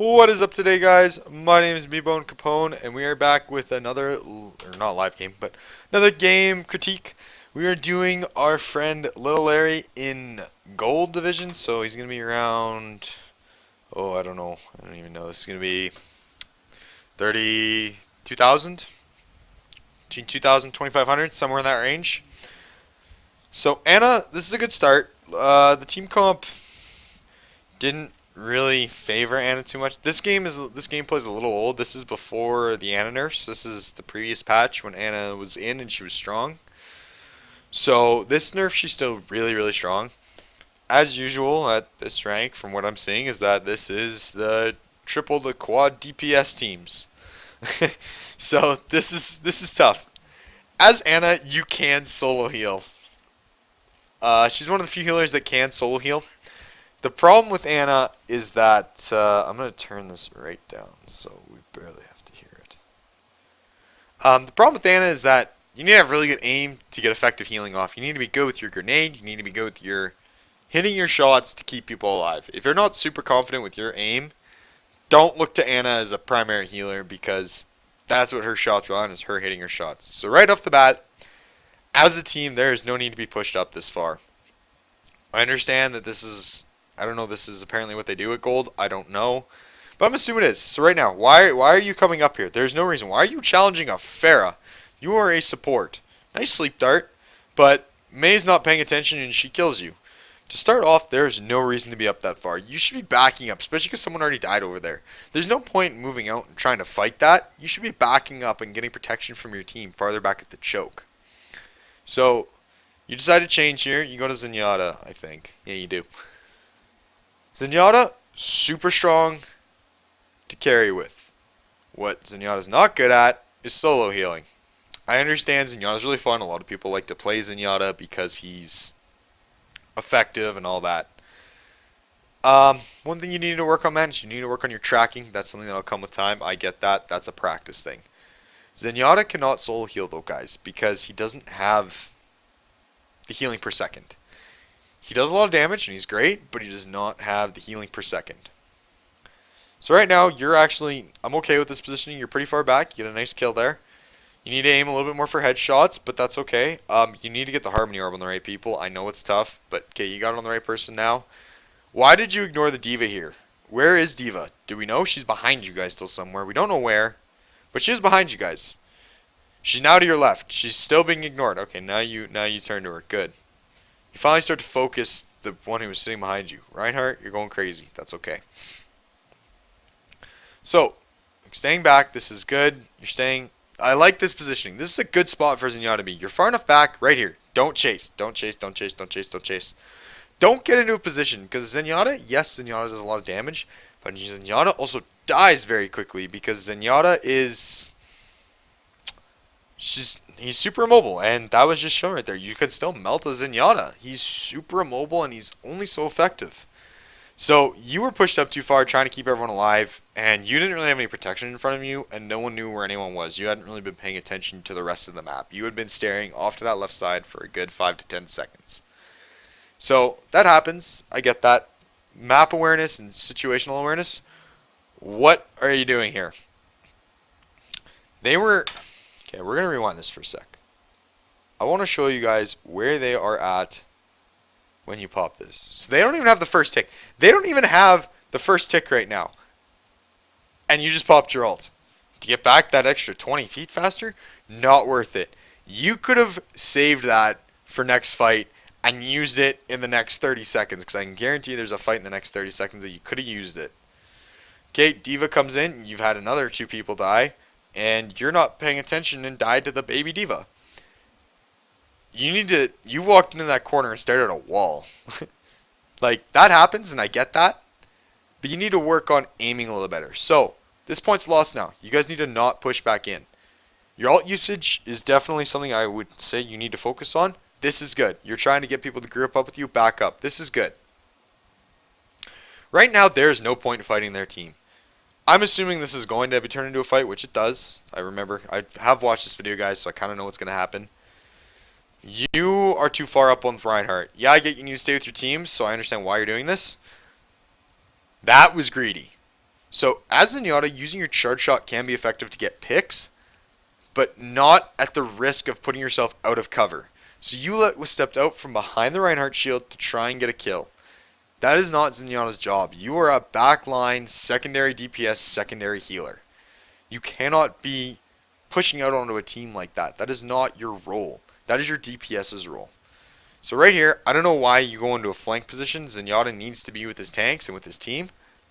What is up today, guys? My name is BboneCapone, and we are back with another, or not live game, but another game critique. We are doing our friend Little Larry in Gold Division, so he's going to be around, oh, I don't know, I don't even know, this is going to be 32,000, between 2,000 2,500, somewhere in that range. So Anna, this is a good start. The team comp didn't really favor Anna too much. This gameplay is a little old. This is before the Anna nerfs. This is the previous patch when Anna was in and she was strong. So this nerf, she's still really strong. As usual at this rank, from what I'm seeing, is that this is the triple to quad DPS teams. So this is tough. As Anna, you can solo heal. She's one of the few healers that can solo heal. The problem with Anna is that, I'm going to turn this right down so we barely have to hear it. The problem with Anna is that you need to have really good aim to get effective healing off. You need to be good with your grenade. You need to be good with your hitting your shots to keep people alive. If you're not super confident with your aim, don't look to Anna as a primary healer because that's what her shots are on, is her hitting her shots. So right off the bat, as a team, there is no need to be pushed up this far. I understand that this is... I don't know, this is apparently what they do at Gold. I don't know. But I'm assuming it is. So right now, why are you coming up here? There's no reason. Why are you challenging a Pharah? You are a support. Nice sleep dart. But May's not paying attention and she kills you. To start off, there's no reason to be up that far. You should be backing up, especially because someone already died over there. There's no point in moving out and trying to fight that. You should be backing up and getting protection from your team farther back at the choke. So, you decide to change here. You go to Zenyatta, I think. Yeah, you do. Zenyatta, super strong to carry with. What Zenyatta's not good at is solo healing. I understand Zenyatta's really fun. A lot of people like to play Zenyatta because he's effective and all that. One thing you need to work on, man, is you need to work on your tracking. That's something that'll come with time. I get that. That's a practice thing. Zenyatta cannot solo heal, though, guys, because he doesn't have the healing per second. He does a lot of damage, and he's great, but he does not have the healing per second. So right now, I'm okay with this positioning. You're pretty far back. You get a nice kill there. You need to aim a little bit more for headshots, but that's okay. You need to get the Harmony Orb on the right people. I know it's tough, but okay, you got it on the right person now. Why did you ignore the D.Va here? Where is D.Va? Do we know? She's behind you guys still somewhere. We don't know where, but she is behind you guys. She's now to your left. She's still being ignored. Okay, now you turn to her. Good. You finally start to focus the one who was sitting behind you. Reinhardt, you're going crazy. That's okay. So, staying back, this is good. You're staying... I like this positioning. This is a good spot for Zenyatta to be. You're far enough back, right here. Don't chase. Don't chase, don't chase, don't chase, don't chase. Don't get into a position, because Zenyatta, yes, Zenyatta does a lot of damage, but Zenyatta also dies very quickly, because Zenyatta is... He's super immobile, and that was just shown right there. You could still melt a Zenyatta. He's super immobile, and he's only so effective. So, you were pushed up too far trying to keep everyone alive, and you didn't really have any protection in front of you, and no one knew where anyone was. You hadn't really been paying attention to the rest of the map. You had been staring off to that left side for a good 5 to 10 seconds. So, that happens. I get that. Map awareness and situational awareness. What are you doing here? Okay, we're going to rewind this for a sec. I want to show you guys where they are at when you pop this. So they don't even have the first tick. They don't even have the first tick right now. And you just popped your ult. To get back that extra 20 feet faster, not worth it. You could have saved that for next fight and used it in the next 30 seconds. Because I can guarantee there's a fight in the next 30 seconds that you could have used it. Okay, D.Va comes in. You've had another 2 people die. And you're not paying attention and died to the baby D.Va. You walked into that corner and stared at a wall. Like, that happens, and I get that. But you need to work on aiming a little better. So, this point's lost now. You guys need to not push back in. Your ult usage is definitely something I would say you need to focus on. This is good. You're trying to get people to group up with you, back up. This is good. Right now, there's no point in fighting their team. I'm assuming this is going to be turned into a fight, which it does. I remember. I have watched this video, guys, so I kind of know what's going to happen. You are too far up on Reinhardt. Yeah, I get you need to stay with your team, so I understand why you're doing this. That was greedy. So as Zenyatta, using your charge shot can be effective to get picks, but not at the risk of putting yourself out of cover. So you stepped out from behind the Reinhardt shield to try and get a kill. That is not Zenyatta's job. You are a backline, secondary DPS, secondary healer. You cannot be pushing out onto a team like that. That is not your role. That is your DPS's role. So right here, I don't know why you go into a flank position. Zenyatta needs to be with his tanks and with his team.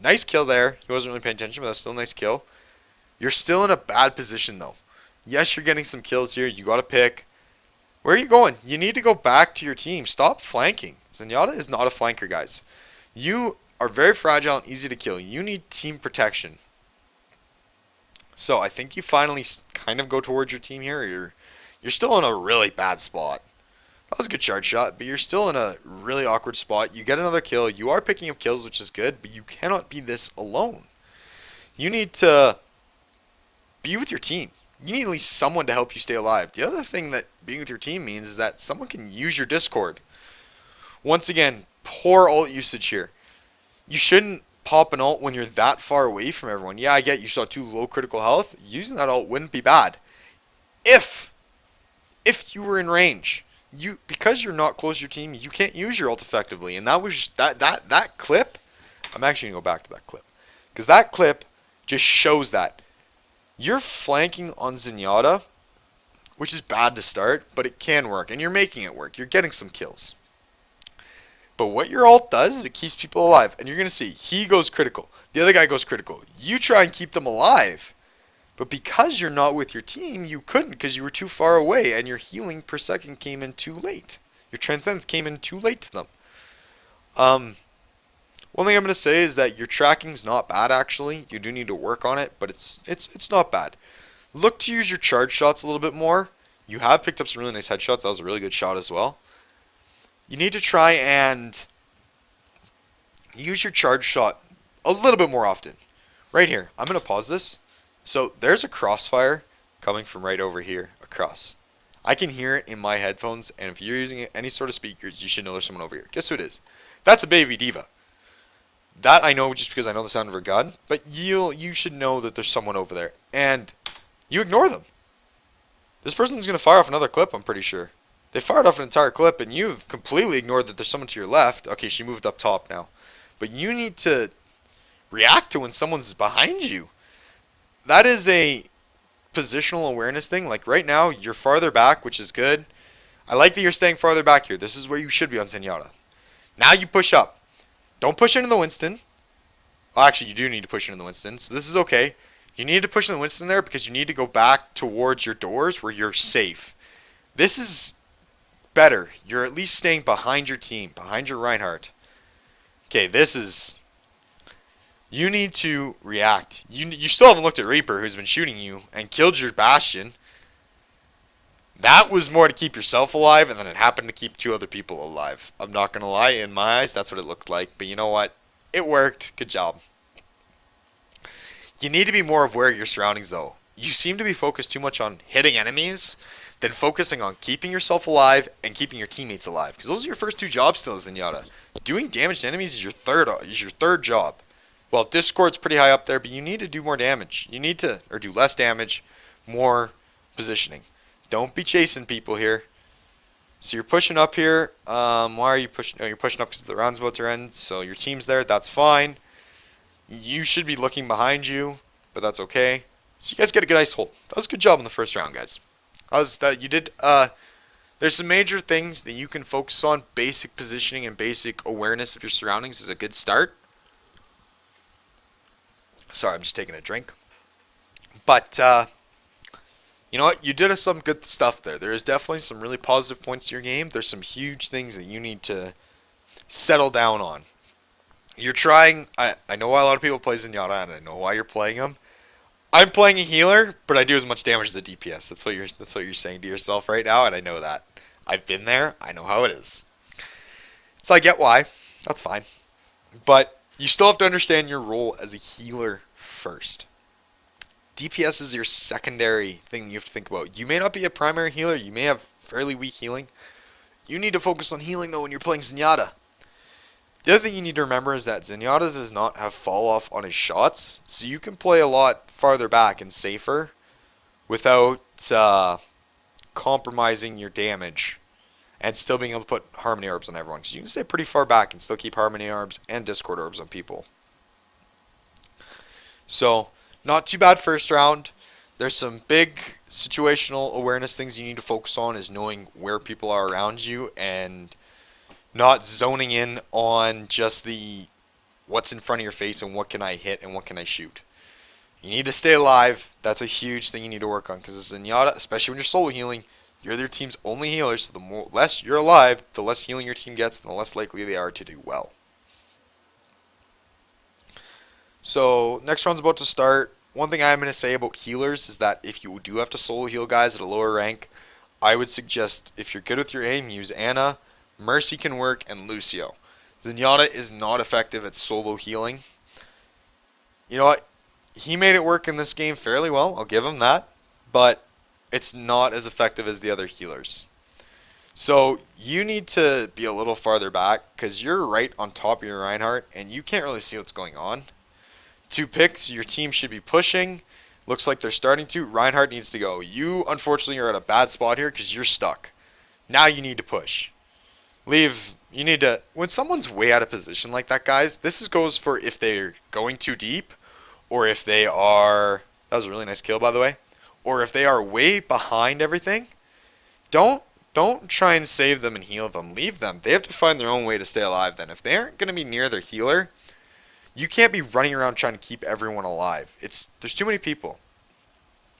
Nice kill there. He wasn't really paying attention, but that's still a nice kill. You're still in a bad position though. Yes, you're getting some kills here. You got to pick. Where are you going? You need to go back to your team. Stop flanking. Zenyatta is not a flanker, guys. You are very fragile and easy to kill. You need team protection. So I think you finally kind of go towards your team here. You're still in a really bad spot. That was a good charge shot, but you're still in a really awkward spot. You get another kill. You are picking up kills, which is good, but you cannot be this alone. You need to be with your team. You need at least someone to help you stay alive. The other thing that being with your team means is that someone can use your Discord. Once again, poor ult usage here. You shouldn't pop an ult when you're that far away from everyone. Yeah, I get you saw 2 low critical health. Using that ult wouldn't be bad. If you were in range. Because you're not close to your team, you can't use your ult effectively. And that was that clip. I'm actually gonna go back to that clip. Because that clip just shows that. You're flanking on Zenyatta, which is bad to start, but it can work, and you're making it work. You're getting some kills. But what your ult does is it keeps people alive, and you're going to see, he goes critical. The other guy goes critical. You try and keep them alive, but because you're not with your team, you couldn't because you were too far away, and your healing per second came in too late. Your transcendence came in too late to them. One thing I'm going to say is that your tracking's not bad, actually. You do need to work on it, but it's not bad. Look to use your charge shots a little bit more. You have picked up some really nice headshots. That was a really good shot as well. You need to try and use your charge shot a little bit more often. Right here. I'm going to pause this. So there's a crossfire coming from right over here across. I can hear it in my headphones, and if you're using any sort of speakers, you should know there's someone over here. Guess who it is? That's a baby diva. That I know just because I know the sound of her gun, but you should know that there's someone over there, and you ignore them. This person's going to fire off another clip, I'm pretty sure. They fired off an entire clip, and you've completely ignored that there's someone to your left. Okay, she moved up top now. But you need to react to when someone's behind you. That is a positional awareness thing. Like right now, you're farther back, which is good. I like that you're staying farther back here. This is where you should be on Zenyatta. Now you push up. Don't push into the Winston. Well, actually, you do need to push into the Winston, so this is okay. You need to push into the Winston there because you need to go back towards your doors where you're safe. This is better. You're at least staying behind your team, behind your Reinhardt. Okay, this is... You need to react. You still haven't looked at Reaper, who's been shooting you and killed your Bastion. That was more to keep yourself alive, and then it happened to keep 2 other people alive. I'm not going to lie, in my eyes, that's what it looked like. But you know what? It worked. Good job. You need to be more aware of your surroundings, though. You seem to be focused too much on hitting enemies than focusing on keeping yourself alive and keeping your teammates alive. Because those are your first 2 jobs still, Zenyatta. Doing damage to enemies is your third job. Well, Discord's pretty high up there, but you need to do more damage. You need to, or do less damage, more positioning. Don't be chasing people here. So you're pushing up here. Why are you pushing? Oh, you're pushing up because the round's about to end. So your team's there. That's fine. You should be looking behind you, but that's okay. So you guys get a good ice hold. That was a good job in the first round, guys. You did. There's some major things that you can focus on. Basic positioning and basic awareness of your surroundings is a good start. Sorry, I'm just taking a drink. But you know what? You did some good stuff there. There is definitely some really positive points to your game. There's some huge things that you need to settle down on. You're trying... I know why a lot of people play Zenyatta, and I know why you're playing him. I'm playing a healer, but I do as much damage as a DPS. That's what you're saying to yourself right now, and I know that. I've been there. I know how it is. So I get why. That's fine. But you still have to understand your role as a healer first. DPS is your secondary thing you have to think about. You may not be a primary healer. You may have fairly weak healing. You need to focus on healing, though, when you're playing Zenyatta. The other thing you need to remember is that Zenyatta does not have fall off on his shots, so you can play a lot farther back and safer without compromising your damage and still being able to put Harmony Orbs on everyone. Because you can stay pretty far back and still keep Harmony Orbs and Discord Orbs on people. So, not too bad first round. There's some big situational awareness things you need to focus on, is knowing where people are around you and not zoning in on just the what's in front of your face and what can I hit and what can I shoot. You need to stay alive. That's a huge thing you need to work on, because as Zenyatta, especially when you're solo healing, you're their team's only healer, so the less you're alive, the less healing your team gets and the less likely they are to do well. So, next round's about to start. One thing I'm going to say about healers is that if you do have to solo heal guys at a lower rank, I would suggest, if you're good with your aim, use Ana, Mercy can work, and Lucio. Zenyatta is not effective at solo healing. You know what? He made it work in this game fairly well, I'll give him that, but it's not as effective as the other healers. So you need to be a little farther back, because you're right on top of your Reinhardt, and you can't really see what's going on. 2 picks, your team should be pushing. Looks like they're starting to. Reinhardt needs to go. You, unfortunately, are at a bad spot here because you're stuck. Now you need to push. Leave. You need to... When someone's way out of position like that, guys, this goes for if they're going too deep, or if they are... That was a really nice kill, by the way. Or if they are way behind everything, don't try and save them and heal them. Leave them. They have to find their own way to stay alive then. If they aren't going to be near their healer, you can't be running around trying to keep everyone alive. There's too many people.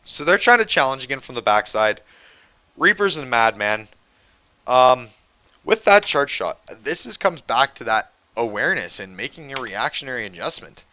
So they're trying to challenge again from the backside. Reaper's a madman. With that charge shot, this comes back to that awareness and making a reactionary adjustment.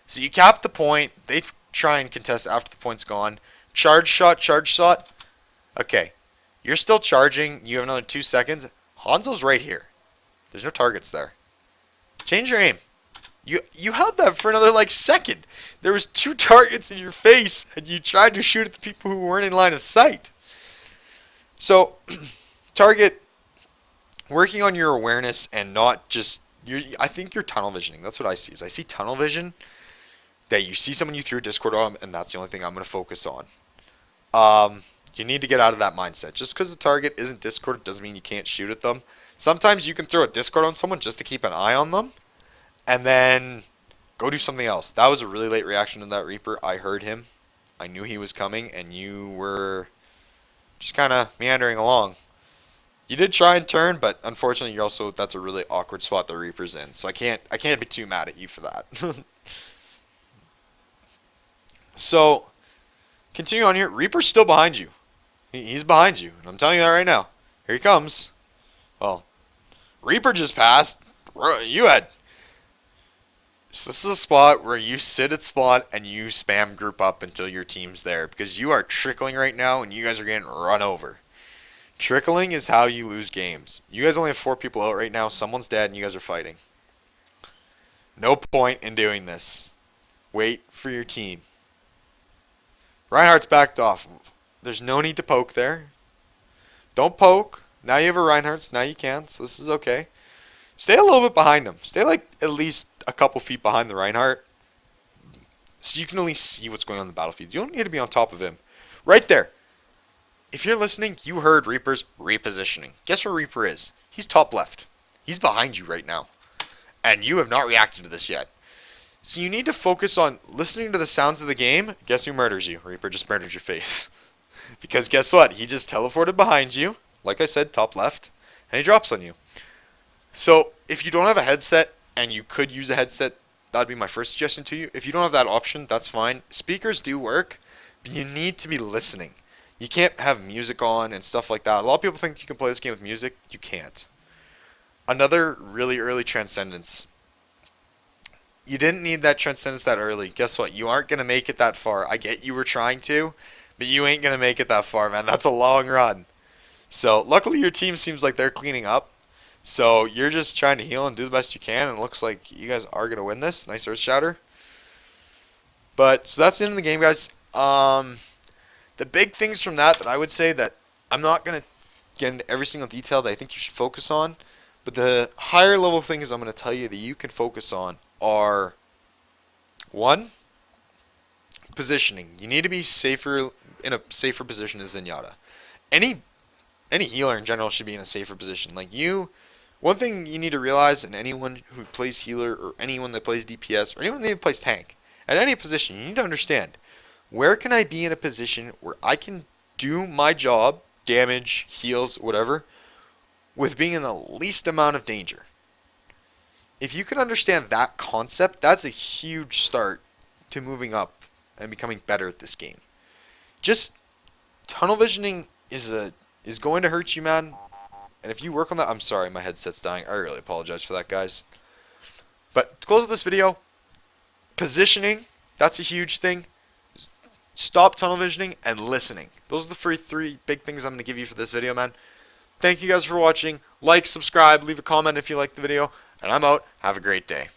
So you cap the point. They try and contest after the point's gone. Charge shot, charge shot. Okay. You're still charging. You have another 2 seconds. Hanzo's right here. There's no targets there. Change your aim. You held that for another second. There was 2 targets in your face, and you tried to shoot at the people who weren't in line of sight. So, target, working on your awareness and not just... I think you're tunnel visioning. That's what I see. I see tunnel vision, that you see someone you threw a Discord on, and that's the only thing I'm going to focus on. You need to get out of that mindset. Just because the target isn't Discord doesn't mean you can't shoot at them. Sometimes you can throw a Discord on someone just to keep an eye on them, and then go do something else. That was a really late reaction to that Reaper. I heard him. I knew he was coming, and you were just kind of meandering along. You did try and turn, but unfortunately, that's a really awkward spot the Reaper's in. So I can't be too mad at you for that. So, continue on here. Reaper's still behind you. He's behind you. And I'm telling you that right now. Here he comes. Well, Reaper just passed. You had... So this is a spot where you sit at spot and you spam group up until your team's there, because you are trickling right now and you guys are getting run over. Trickling is how you lose games. You guys only have 4 people out right now. Someone's dead and you guys are fighting. No point in doing this. Wait for your team. Reinhardt's backed off. There's no need to poke there. Don't poke. Now you have a Reinhardt. Now you can. So this is okay. Stay a little bit behind him. Stay at least a couple feet behind the Reinhardt, so you can at least see what's going on in the battlefield. You don't need to be on top of him. Right there. If you're listening, you heard Reaper's repositioning. Guess where Reaper is? He's top left. He's behind you right now. And you have not reacted to this yet. So you need to focus on listening to the sounds of the game. Guess who murders you? Reaper just murdered your face. Because guess what? He just teleported behind you. Like I said, top left. And he drops on you. So if you don't have a headset, and you could use a headset, that would be my first suggestion to you. If you don't have that option, that's fine. Speakers do work, but you need to be listening. You can't have music on and stuff like that. A lot of people think you can play this game with music. You can't. Another really early Transcendence. You didn't need that Transcendence that early. Guess what? You aren't going to make it that far. I get you were trying to, but you ain't going to make it that far, man. That's a long run. So, luckily your team seems like they're cleaning up. So, you're just trying to heal and do the best you can, and it looks like you guys are going to win this. Nice Earth Shatter. But, so that's the end of the game, guys. The big things from that I would say that I'm not going to get into every single detail that I think you should focus on, But the higher level things I'm going to tell you that you can focus on are, one, positioning. You need to be safer in a safer position as Zenyatta. Any healer in general should be in a safer position. Like you, one thing you need to realize, and anyone who plays healer or anyone that plays DPS or anyone that plays tank, at any position, you need to understand, where can I be in a position where I can do my job, damage, heals, whatever, with being in the least amount of danger. If you can understand that concept, that's a huge start to moving up and becoming better at this game. Just tunnel visioning is going to hurt you, man. And if you work on that, I'm sorry, my headset's dying. I really apologize for that, guys. But to close with this video, positioning, that's a huge thing. Stop tunnel visioning and listening. Those are the three big things I'm going to give you for this video, man. Thank you guys for watching. Like, subscribe, leave a comment if you liked the video. And I'm out. Have a great day.